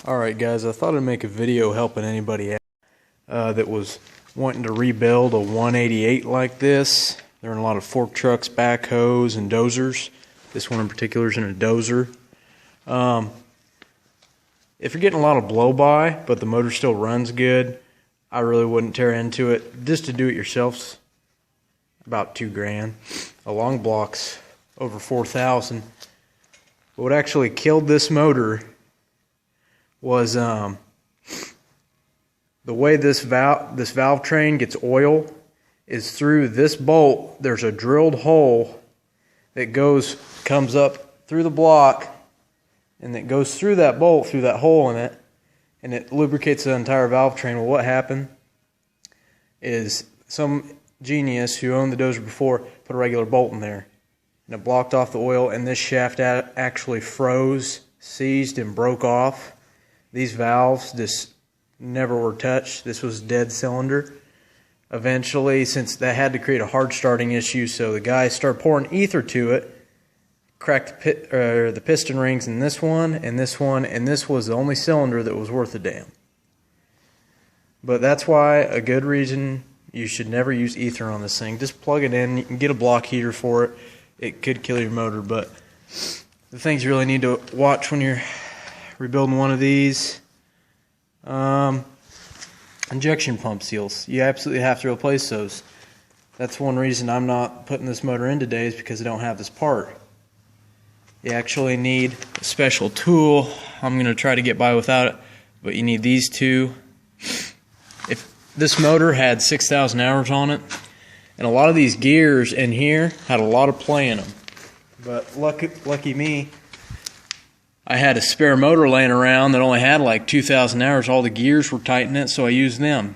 Alright guys, I thought I'd make a video helping anybody out that was wanting to rebuild a 188 like this. There are a lot of fork trucks, backhoes, and dozers. This one in particular is in a dozer. If you're getting a lot of blow-by, but the motor still runs good, I really wouldn't tear into it. Just to do it yourself, about $2,000. A long block's over $4,000. But what actually killed this motor was the way this valve train gets oil is through this bolt. There's a drilled hole that comes up through the block, and it goes through that bolt, through that hole in it, and it lubricates the entire valve train. Well, what happened is some genius who owned the dozer before put a regular bolt in there, and it blocked off the oil, and this shaft actually froze, seized, and broke off. These valves just never were touched. This was dead cylinder. Eventually, since that had to create a hard starting issue, so the guy started pouring ether to it, cracked the piston rings in this one, and this one, and this was the only cylinder that was worth a damn. But that's why a good reason you should never use ether on this thing. Just plug it in. You can get a block heater for it. It could kill your motor, but the things you really need to watch when you're rebuilding one of these, injection pump seals. You absolutely have to replace those. That's one reason I'm not putting this motor in today, is because I don't have this part. You actually need a special tool. I'm going to try to get by without it, but you need these two. If this motor had 6,000 hours on it, and a lot of these gears in here had a lot of play in them, but lucky me, I had a spare motor laying around that only had like 2,000 hours. All the gears were tight in it, so I used them.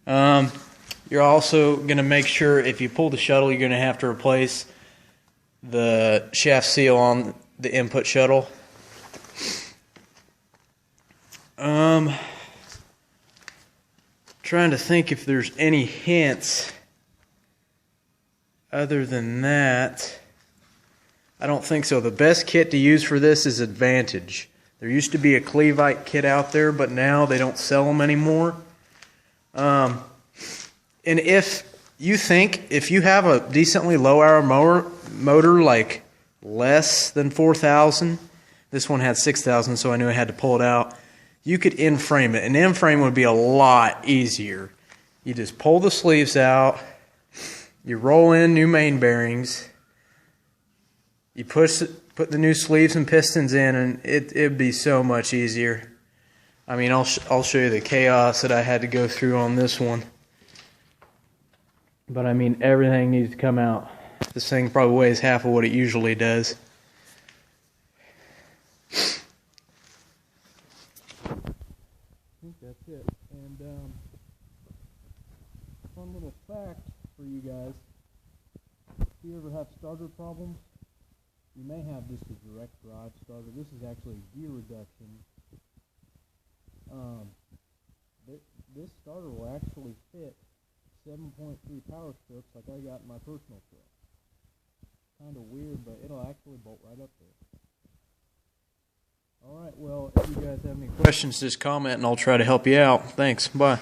You're also going to make sure if you pull the shuttle, you're going to have to replace the shaft seal on the input shuttle. Trying to think if there's any hints other than that. I don't think so. The best kit to use for this is Advantage. There used to be a Cleveite kit out there, but now they don't sell them anymore. And if you have a decently low hour motor, like less than 4,000, this one had 6,000, so I knew I had to pull it out. You could in-frame it. An in-frame would be a lot easier. You just pull the sleeves out, you roll in new main bearings, you put the new sleeves and pistons in, and it'd be so much easier. I mean, I'll show you the chaos that I had to go through on this one. But I mean, everything needs to come out. This thing probably weighs half of what it usually does. I think that's it. And fun little fact for you guys: if you ever have starter problems, you may have just a direct drive starter. This is actually gear reduction. This starter will actually fit 7.3 power strokes like I got in my personal truck. Kind of weird, but it'll actually bolt right up there. Alright, well, if you guys have any questions, just comment and I'll try to help you out. Thanks. Bye.